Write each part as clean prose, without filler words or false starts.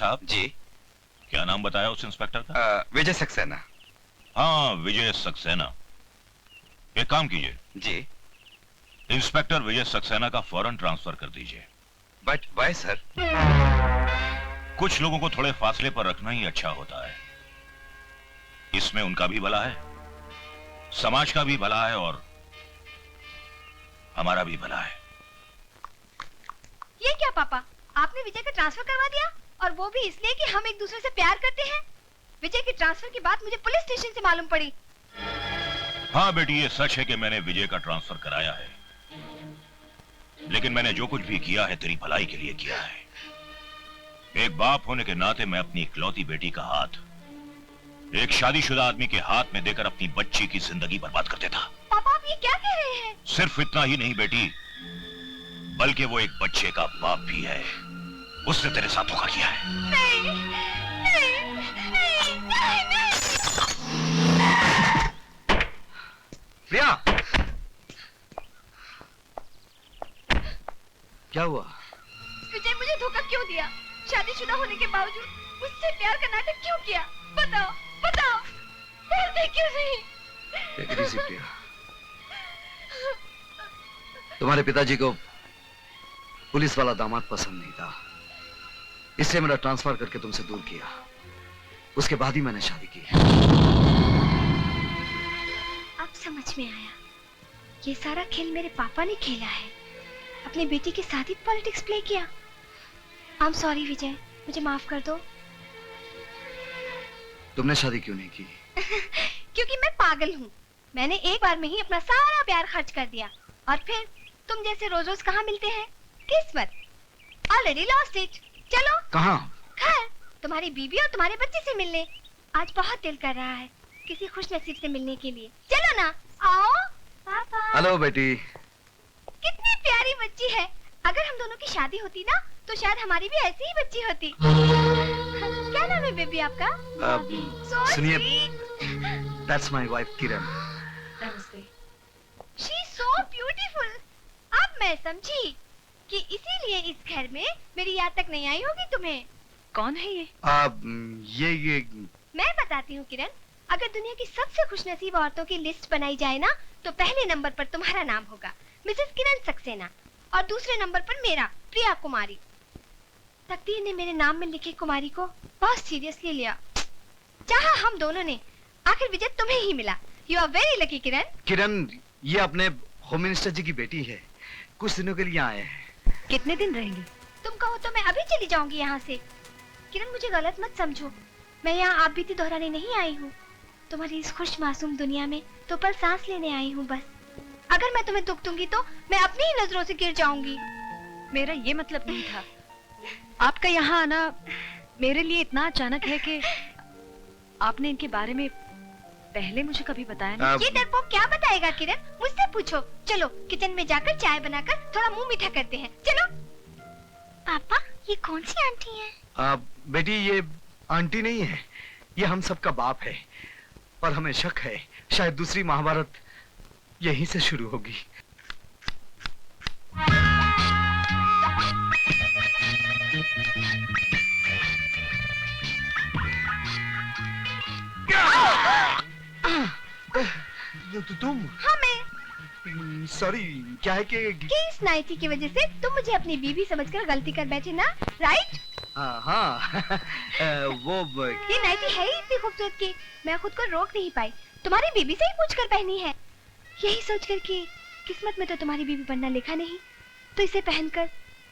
साहब। जी। क्या नाम बताया उस इंस्पेक्टर का? विजय सक्सेना। हाँ, विजय सक्सेना। एक काम कीजिए जी। इंस्पेक्टर विजय सक्सेना का फौरन ट्रांसफर कर दीजिए। But why sir? कुछ लोगों को थोड़े फासले पर रखना ही अच्छा होता है। इसमें उनका भी भला है, समाज का भी भला है और हमारा भी भला है। ये क्या पापा, आपने विजय का ट्रांसफर करवा दिया, और वो भी इसलिए कि हम एक दूसरे से प्यार करते हैं। विजय के ट्रांसफर की बात मुझे पुलिस स्टेशन से मालूम पड़ी। हाँ बेटी, ये सच है कि मैंने विजय का ट्रांसफर कराया है, लेकिन मैंने जो कुछ भी किया है तेरी भलाई के लिए किया है। एक बाप होने के नाते मैं अपनी इकलौती बेटी का हाथ एक शादीशुदा आदमी के हाथ में देकर अपनी बच्ची की जिंदगी बर्बाद कर देता। पापा आप ये क्या कह रहे हैं? सिर्फ इतना ही नहीं बेटी, बल्कि वो एक बच्चे का बाप भी है। उसने तेरे साथ धोखा किया है। नहीं, नहीं, नहीं, नहीं, नहीं। प्रिया, क्या हुआ? विजय मुझे धोखा क्यों दिया? शादीशुदा होने के बावजूद मुझसे प्यार का नाटक क्यों किया? बताओ, बताओ, बोलते क्यों नहीं? Take it easy, प्रिया। तुम्हारे पिताजी को पुलिस वाला दामाद पसंद नहीं था, इसलिए मेरा ट्रांसफर करके तुमसे दूर किया। उसके बाद ही मैंने शादी की। अब समझ में आया, ये सारा खेल मेरे पापा ने खेला है। अपनी बेटी के साथ ही पॉलिटिक्स प्ले किया। आई एम सॉरी विजय, मुझे माफ कर दो। तुमने शादी क्यों नहीं की? क्योंकि मैं पागल हूँ। मैंने एक बार में ही अपना सारा प्यार खर्च कर दिया, और फिर तुम जैसे रोज रोज कहाँ मिलते हैं? किस्मत, ऑलरेडी लॉस्ट इट। चलो कहाँ? घर, तुम्हारी बीवी और तुम्हारे बच्चे से मिलने। आज बहुत दिल कर रहा है किसी खुश नसीब से मिलने के लिए। चलो ना, आओ। पापा। हेलो बेटी। कितनी प्यारी बच्ची है। अगर हम दोनों की शादी होती ना, तो शायद हमारी भी ऐसी ही बच्ची होती। क्या नाम है बेबी आपका? सुनिए, that's my wife Kiran. She is so beautiful। अब मैं समझी कि इसीलिए इस घर में मेरी याद तक नहीं आई होगी तुम्हें। कौन है ये? ये मैं बताती हूँ किरण, अगर दुनिया की सबसे खुशनसीब औरतों की लिस्ट बनाई जाए ना, तो पहले नंबर पर तुम्हारा नाम होगा, मिसेस किरण सक्सेना, और दूसरे नंबर पर मेरा, प्रिया कुमारी। तकदीर ने मेरे नाम में लिखे कुमारी को बहुत सीरियसली लिया। चाहा हम दोनों ने, आखिर विजय तुम्हें ही मिला। यू आर वेरी लकी किरण। किरण, ये अपने होम मिनिस्टर जी की बेटी है, कुछ दिनों के लिए आए हैं। कितने दिन रहेंगी? तुम कहो तो मैं अभी चली जाऊंगी यहाँ से। किरण मुझे गलत मत समझो, मैं यहाँ आप बीती दोहराने नहीं आई हूँ। तुम्हारी इस खुश मासूम दुनिया में तो पल सांस लेने आई हूँ बस। अगर मैं तुम्हें दुख दूंगी तो मैं अपनी ही नजरों से गिर जाऊंगी। मेरा ये मतलब नहीं था। आपका यहाँ आना मेरे लिए इतना अचानक है कि आपने इनके बारे में पहले मुझे कभी बताया नहीं। ये डरपोक क्या बताएगा किरण, मुझसे पूछो। चलो किचन में जाकर चाय बनाकर थोड़ा मुंह मीठा करते हैं। चलो। पापा, ये कौन सी आंटी है? बेटी, ये आंटी नहीं है, ये हम सबका बाप है। और हमें शक है शायद दूसरी महाभारत यहीं से शुरू होगी। तुम? हाँ मैं। सॉरी, क्या है कि इस नाइटी की वजह से तुम मुझे अपनी बीवी समझकर गलती कर बैठे ना, राइट? हाँ। वो ये नाइटी है ही इतनी खूबसूरत कि मैं खुद को रोक नहीं पाई। तुम्हारी बीबी से ही पूछकर पहनी है, यही सोचकर कि किस्मत में तो तुम्हारी बीबी बनना लिखा नहीं, तो इसे पहनकर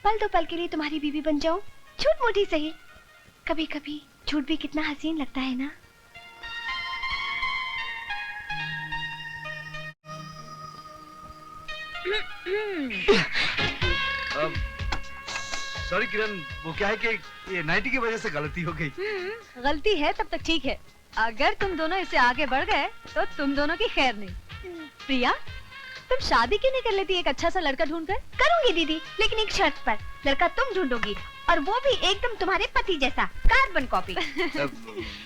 पल दो पल के लिए तुम्हारी बीबी बन जाऊं। झूठ मूठी सही, कभी कभी झूठ भी कितना हसीन लगता है ना। सॉरी किरण, वो क्या है कि ये नाइटी की वजह से गलती हो गई। गलती है तब तक ठीक है, अगर तुम दोनों इससे आगे बढ़ गए तो तुम दोनों की खैर नहीं। प्रिया, तुम शादी क्यों नहीं कर लेती एक अच्छा सा लड़का ढूंढकर? करूंगी दीदी, लेकिन एक शर्त पर। लड़का तुम ढूंढोगी, और वो भी एकदम तुम्हारे पति जैसा, कार्बन कॉपी।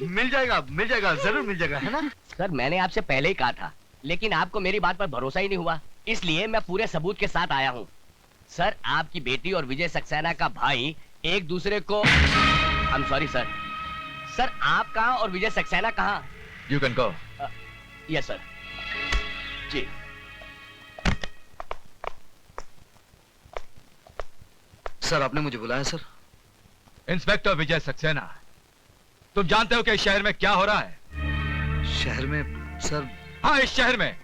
मिल जाएगा, जरूर मिल जाएगा, है ना? सर, मैंने आपसे पहले ही कहा था, लेकिन आपको मेरी बात पर भरोसा ही नहीं हुआ, इसलिए मैं पूरे सबूत के साथ आया हूँ। सर, आपकी बेटी और विजय सक्सेना का भाई एक दूसरे को I am sorry sir. Sir आप कहाँ और विजय सक्सेना कहाँ? You can go. Yes sir. जी। सर आपने मुझे बुलाया सर? इंस्पेक्टर विजय सक्सेना, तुम जानते हो कि इस शहर में क्या हो रहा है? शहर में सर? हाँ, इस शहर में,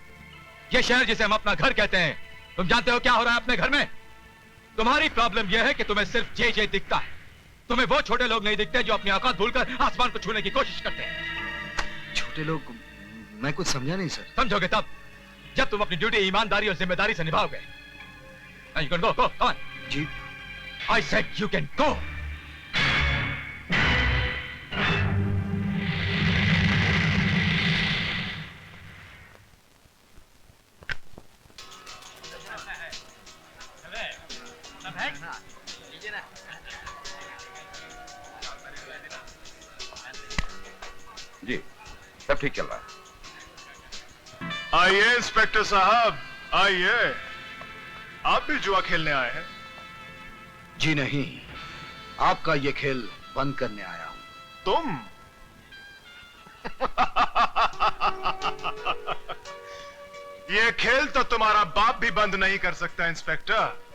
ये शहर जिसे हम अपना घर कहते हैं, तुम जानते हो क्या हो रहा है अपने घर में? तुम्हारी प्रॉब्लम यह है कि तुम्हें सिर्फ जे दिखता है। तुम्हें वो छोटे लोग नहीं दिखते जो अपनी औकात भूलकर आसमान को छूने की कोशिश करते हैं। छोटे लोग? मैं कुछ समझा नहीं सर। समझोगे तब जब तुम अपनी ड्यूटी ईमानदारी और जिम्मेदारी से निभाओगे। Now you can go, come on. Ji. I said you can go. जी सब ठीक चल रहा है। आइए इंस्पेक्टर साहब, आइए। आप भी जुआ खेलने आए हैं? जी नहीं, आपका ये खेल बंद करने आया हूं। तुम? ये खेल तो तुम्हारा बाप भी बंद नहीं कर सकता इंस्पेक्टर।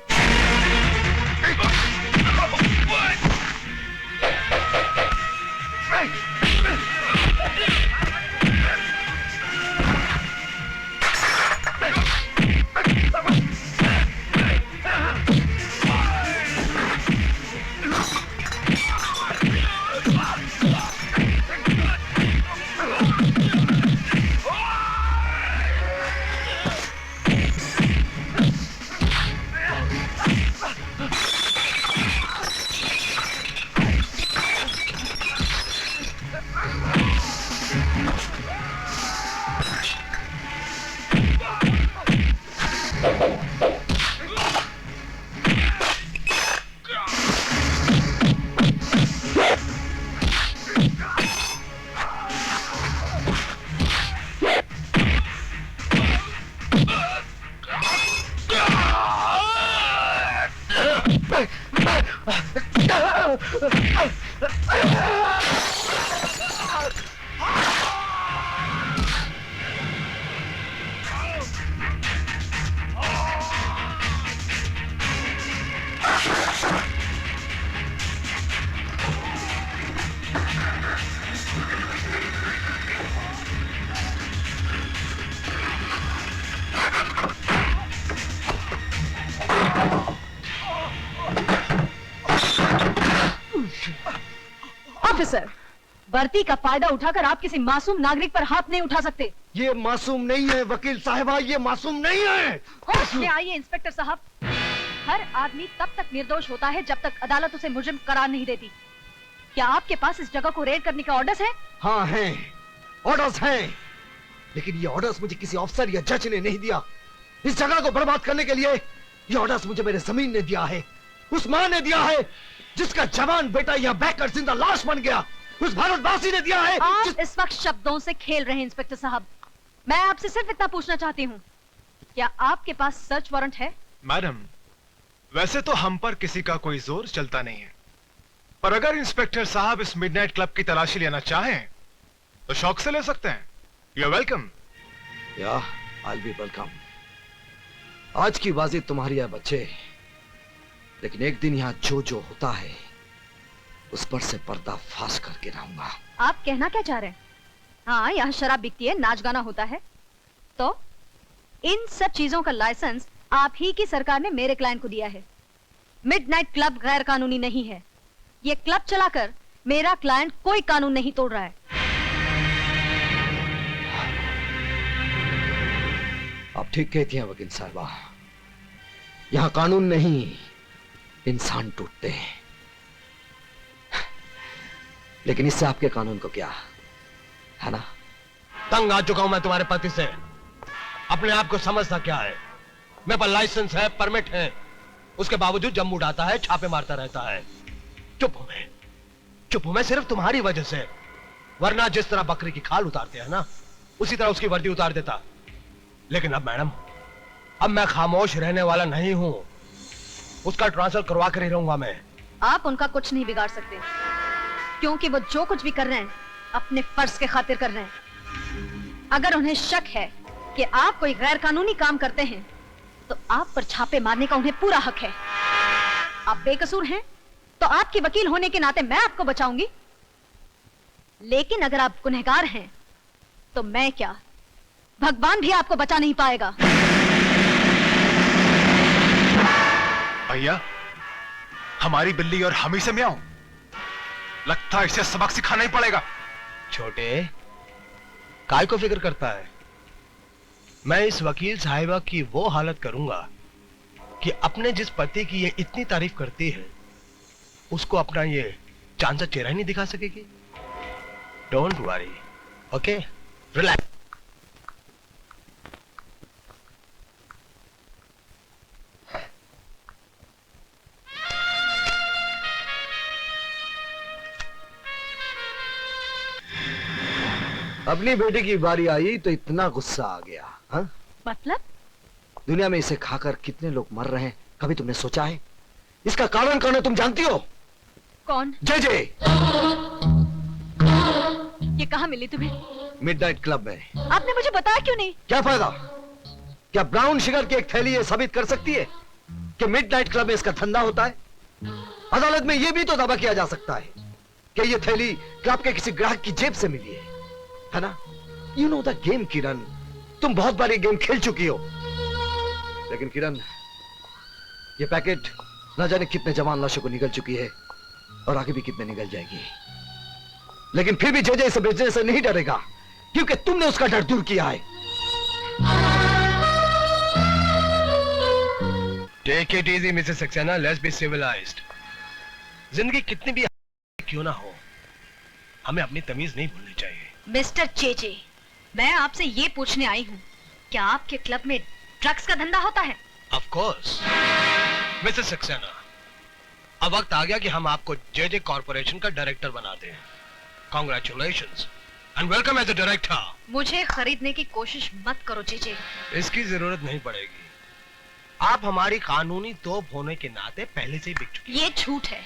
ऑफिसर, भर्ती का फायदा उठाकर आप किसी मासूम नागरिक पर हाथ नहीं उठा सकते। ये मासूम नहीं है वकील साहिबा, ये मासूम नहीं है। होश में आइए इंस्पेक्टर साहब। हर आदमी तब तक निर्दोष होता है जब तक अदालत उसे मुजरिम करार नहीं देती। क्या आपके पास इस जगह को रेड करने का ऑर्डर्स है? हाँ हैं, ऑर्डर्स हैं, लेकिन ये ऑर्डर्स मुझे किसी अफसर या जज ने नहीं दिया। इस जगह को बर्बाद करने के लिए ये ऑर्डर्स मुझे मेरे जमीन ने दिया है, उस माँ ने दिया है जिसका जवान बेटा यहाँ बहकर जिंदा लाश बन गया, उस भारतवासी ने दिया है। आप इस वक्त शब्दों से खेल रहे हैं इंस्पेक्टर साहब। मैं आपसे सिर्फ इतना पूछना चाहती हूँ, क्या आपके पास सर्च वारंट है? मैडम, वैसे तो हम पर किसी का कोई जोर चलता नहीं है, पर अगर इंस्पेक्टर साहब इस मिडनाइट क्लब की तलाशी लेना चाहें तो शौक से ले सकते हैं। You are welcome. या आई विल बी वेलकम। आज की बाजी तुम्हारी है बच्चे, लेकिन एक दिन यहाँ जो जो होता है उस पर से पर्दा फाश करके रहूंगा। आप कहना क्या चाह रहे हैं? हाँ, यहाँ शराब बिकती है, नाच गाना होता है, तो इन सब चीजों का लाइसेंस आप ही की सरकार ने मेरे क्लाइंट को दिया है। मिडनाइट क्लब गैर कानूनी नहीं है। ये क्लब चलाकर मेरा क्लाइंट कोई कानून नहीं तोड़ रहा है। आप ठीक कहती हैं वकील साहिबा, यहाँ कानून नहीं इंसान टूटते हैं। लेकिन इससे आपके कानून को क्या है ना? तंग आ चुका हूं मैं तुम्हारे पति से। अपने आप को समझता क्या है? मेरे पास लाइसेंस है, परमिट है, उसके बावजूद जम उड़ाता है, छापे मारता रहता है। चुप हूं मैं सिर्फ तुम्हारी वजह से, वरना जिस तरह बकरी की खाल उतारते हैं ना, उसी तरह उसकी वर्दी उतार देता। लेकिन अब मैडम, अब मैं खामोश रहने वाला नहीं हूं, उसका ट्रांसफर करवा कर ही रहूंगा मैं। आप उनका कुछ नहीं बिगाड़ सकते। क्योंकि वो जो कुछ भी कर रहे हैं अपने फर्ज के खातिर कर रहे हैं। अगर उन्हें शक है कि आप कोई गैर कानूनी काम करते हैं तो आप पर छापे मारने का उन्हें पूरा हक है। आप बेकसूर हैं तो आपकी वकील होने के नाते मैं आपको बचाऊंगी, लेकिन अगर आप गुनहगार हैं तो मैं क्या, भगवान भी आपको बचा नहीं पाएगा। भैया, हमारी बिल्ली और हम ही से म्याऊं। लगता है इसे सबक सिखाना ही पड़ेगा। छोटे, काय को फिक्र करता है? मैं इस वकील साहिबा की वो हालत करूंगा कि अपने जिस पति की ये इतनी तारीफ करती है उसको अपना ये चांद सा चेहरा ही नहीं दिखा सकेगी। Don't worry, okay, relax. अपनी बेटी की बारी आई तो इतना गुस्सा आ गया। हाँ? मतलब? दुनिया में इसे खाकर कितने लोग मर रहे हैं, कभी तुमने सोचा है? इसका कारण कौन है तुम जानती हो? कौन? जे। ये कहाँ मिली तुम्हें? मिडनाइट क्लब में। आपने मुझे बताया क्यों नहीं? क्या फायदा? क्या ब्राउन शुगर की एक थैली ये साबित कर सकती है कि मिडनाइट क्लब में इसका धंधा होता है? अदालत में यह भी तो दावा किया जा सकता है कि यह थैली क्लब के किसी ग्राहक की जेब से मिली है ना? यू नो द गेम किरण, तुम बहुत बार ये गेम खेल चुकी हो। लेकिन किरण, ये पैकेट न जाने कितने जवान लाशों को निगल चुकी है और आगे भी कितने निगल जाएगी। लेकिन फिर भी जे इसे बेचने से नहीं डरेगा क्योंकि तुमने उसका डर दूर किया है। Take it easy Mrs Saxena, let's be civilized. जिंदगी कितनी भी क्यों ना हो, हमें अपनी तमीज नहीं भूलनी चाहिए। मिस्टर चेचे, मैं आपसे ये पूछने आई हूँ, क्या आपके क्लब में ड्रग्स का धंधा होता है? ऑफ कोर्स मिसेस सक्सेना, अब वक्त आ गया कि हम आपको जे कॉर्पोरेशन का डायरेक्टर बना दें। Congratulations and welcome as a director. मुझे खरीदने की कोशिश मत करो चेचे। इसकी जरूरत नहीं पड़ेगी। आप हमारी कानूनी तोप होने के नाते पहले से ही बिक चुकी। ये झूठ है।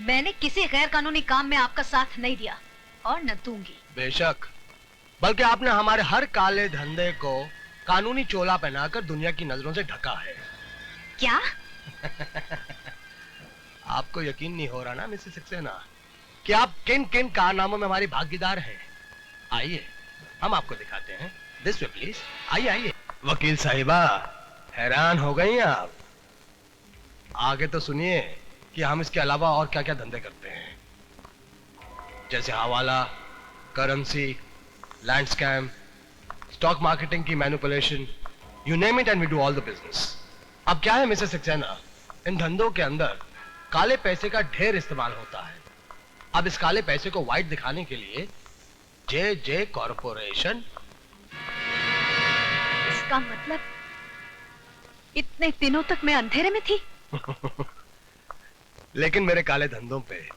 मैंने किसी गैर कानूनी काम में आपका साथ नहीं दिया और न दूंगी। बेशक, बल्कि आपने हमारे हर काले धंधे को कानूनी चोला पहनाकर दुनिया की नजरों से ढका है। क्या? आपको यकीन नहीं हो रहा ना मिसेस सक्सेना कि आप किन किन कारनामों में हमारी भागीदार हैं? आइए हम आपको दिखाते हैं। दिस वे प्लीज, आइए आइए। वकील साहिबा, हैरान हो गई आप? आगे तो सुनिए कि हम इसके अलावा और क्या क्या धंधे करते हैं, जैसे हवाला, currency, land scam, stock marketing की manipulation, you name it and we do all the business. अब क्या है मिसेस सक्सेना, इन धंधों के अंदर काले पैसे का ढेर इस्तेमाल होता है। अब इस काले पैसे को व्हाइट दिखाने के लिए जे कॉर्पोरेशन। इसका मतलब इतने दिनों तक मैं अंधेरे में थी। लेकिन मेरे काले धंधों पे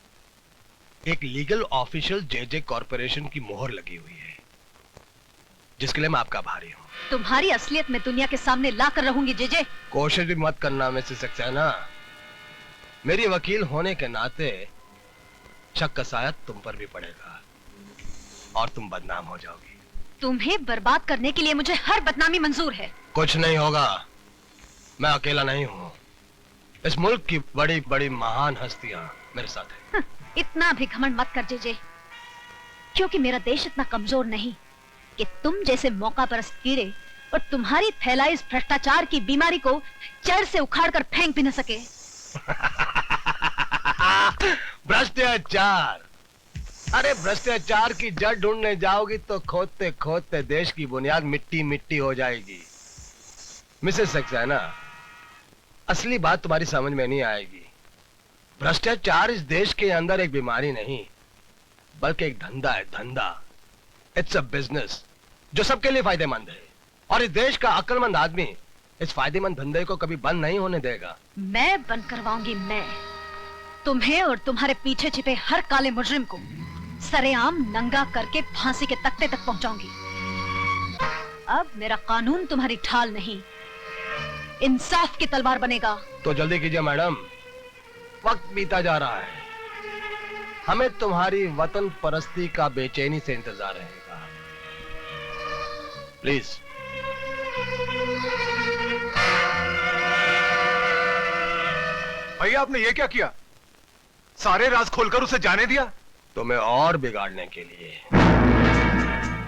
एक लीगल ऑफिशियल जे कॉर्पोरेशन की मोहर लगी हुई है, जिसके लिए मैं आपका आभारी हूँ। तुम्हारी असलियत में दुनिया के सामने ला कर रहूंगी जे। कोशिश भी मत करना मिसेस सक्सेना। मेरी वकील होने के नाते शक का साया तुम पर भी पड़ेगा और तुम बदनाम हो जाओगी। तुम्हें बर्बाद करने के लिए मुझे हर बदनामी मंजूर है। कुछ नहीं होगा, मैं अकेला नहीं हूँ। इस मुल्क की बड़ी बड़ी महान हस्तियां मेरे साथ हैं। इतना भी घमंड मत कर जे, क्योंकि मेरा देश इतना कमजोर नहीं कि तुम जैसे मौका परस्त कीड़े और तुम्हारी फैलाई इस भ्रष्टाचार की बीमारी को जड़ से उखाड़ कर फेंक भी न सके। भ्रष्टाचार, अरे भ्रष्टाचार की जड़ ढूंढने जाओगी तो खोदते खोदते देश की बुनियाद मिट्टी मिट्टी हो जाएगी। मिसेस सक्सेना, असली बात तुम्हारी समझ में नहीं आएगी। भ्रष्टाचार इस देश के अंदर एक बीमारी नहीं बल्कि एक धंधा है, धंधा। इट्स अ बिजनेस जो सबके लिए फायदेमंद है, और इस देश का अक्लमंद आदमी इस फायदेमंद धंधे को कभी बंद नहीं होने देगा। मैं बंद करवाऊंगी। मैं तुम्हें और तुम्हारे पीछे छिपे हर काले मुजरिम को सरेआम नंगा करके फांसी के तख्ते तक पहुंचाऊंगी। अब मेरा कानून तुम्हारी ढाल नहीं, इंसाफ की तलवार बनेगा। तो जल्दी कीजिए मैडम, वक्त बीता जा रहा है। हमें तुम्हारी वतन परस्ती का बेचैनी से इंतजार रहेगा। प्लीज। भैया आपने ये क्या किया? सारे राज खोलकर उसे जाने दिया? तुम्हें और बिगाड़ने के लिए।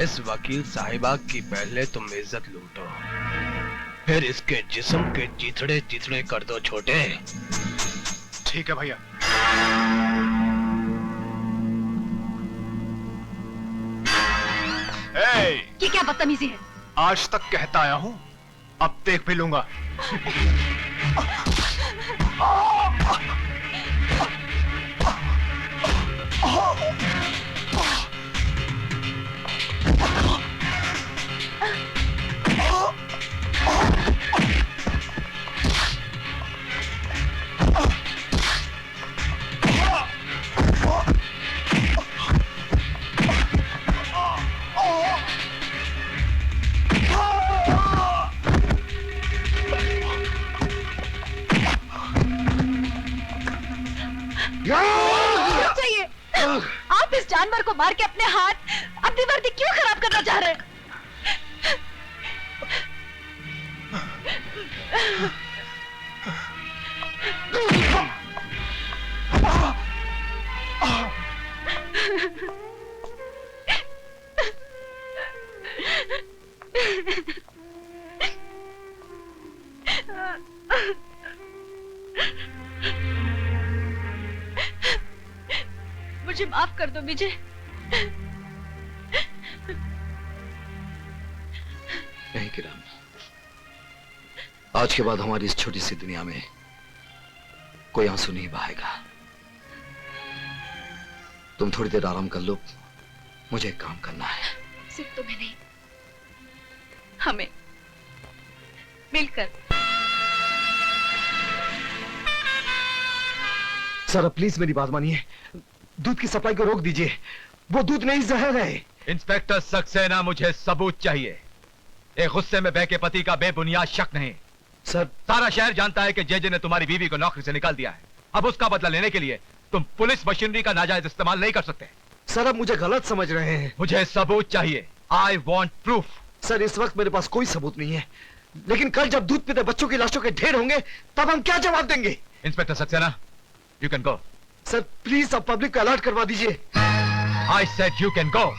इस वकील साहिबा की पहले तुम इज्जत लूटो, फिर इसके जिस्म के चिथड़े चिथड़े कर दो छोटे। ठीक है भैया। ये क्या बदतमीजी है? आज तक कहता आया हूं, अब देख भी लूंगा। चाहिए। आप इस जानवर को मार के अपने हाथ, अपनी वर्दी क्यों खराब करना चाह रहे हैं? मुझे माफ कर दो विजय। नहीं किरण, आज के बाद हमारी इस छोटी सी दुनिया में कोई आंसू नहीं बहाएगा। तुम थोड़ी देर आराम कर लो, मुझे एक काम करना है। सिर्फ तुम्हें नहीं, हमें मिलकर। सर प्लीज मेरी बात मानिए, दूध की सप्लाई को रोक दीजिए। वो दूध नहीं जहर है। इंस्पेक्टर सक्सेना, मुझे सबूत चाहिए। एक गुस्से में बहके पति का बेबुनियाद शक नहीं। सर सारा शहर जानता है कि जेजे ने तुम्हारी बीवी को नौकरी से निकाल दिया है। अब उसका बदला लेने के लिए तुम पुलिस मशीनरी का नाजायज इस्तेमाल नहीं कर सकते। सर आप मुझे गलत समझ रहे हैं। मुझे सबूत चाहिए। I want proof. सर इस वक्त मेरे पास कोई सबूत नहीं है, लेकिन कल जब दूध पीते बच्चों की लाशों के ढेर होंगे तब हम क्या जवाब देंगे? Inspector Saxena, you can go. Sir please आप पब्लिक को अलर्ट करवा दीजिए। I said you can go.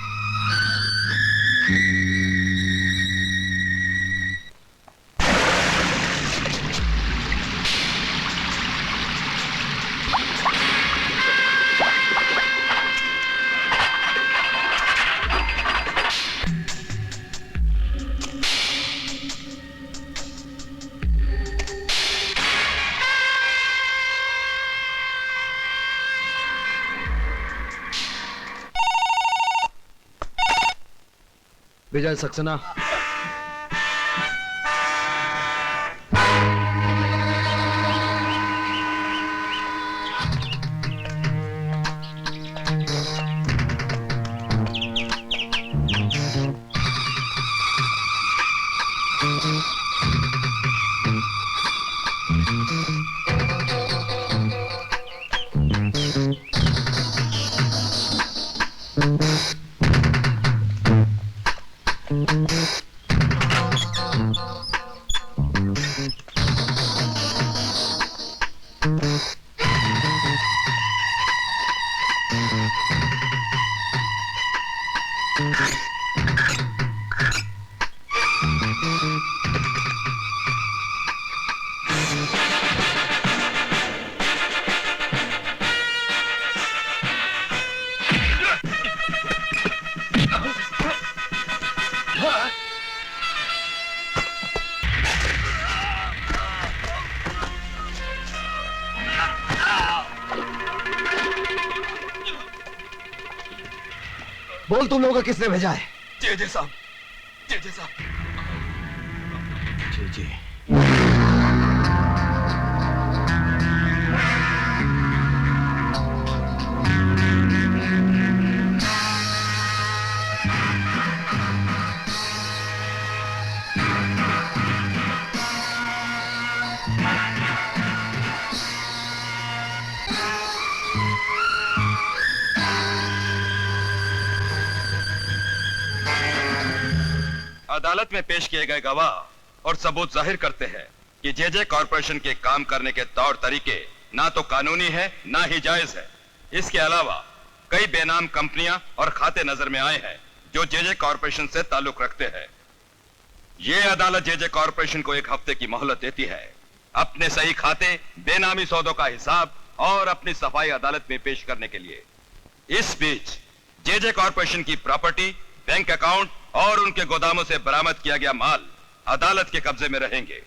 Vijay Saxena. बोल तुम लोगों को किसने भेजा है? जेजे साहब, जेजे साहब। जी जी। अदालत में पेश किए गए गवाह और सबूत जाहिर करते हैं कि जेजे कॉरपोरेशन के काम करने के तौर तरीके ना तो कानूनी है ना ही जायज है। इसके अलावा कई बेनाम कंपनियां और खाते नजर में आए हैं जो जेजे कॉरपोरेशन से ताल्लुक रखते हैं। ये अदालत जेजे कॉरपोरेशन को 1 हफ्ते की मोहलत देती है अपने सही खाते, बेनामी सौदों का हिसाब और अपनी सफाई अदालत में पेश करने के लिए। इस बीच जेजे कॉरपोरेशन की प्रॉपर्टी, बैंक अकाउंट और उनके गोदामों से बरामद किया गया माल अदालत के कब्जे में रहेंगे।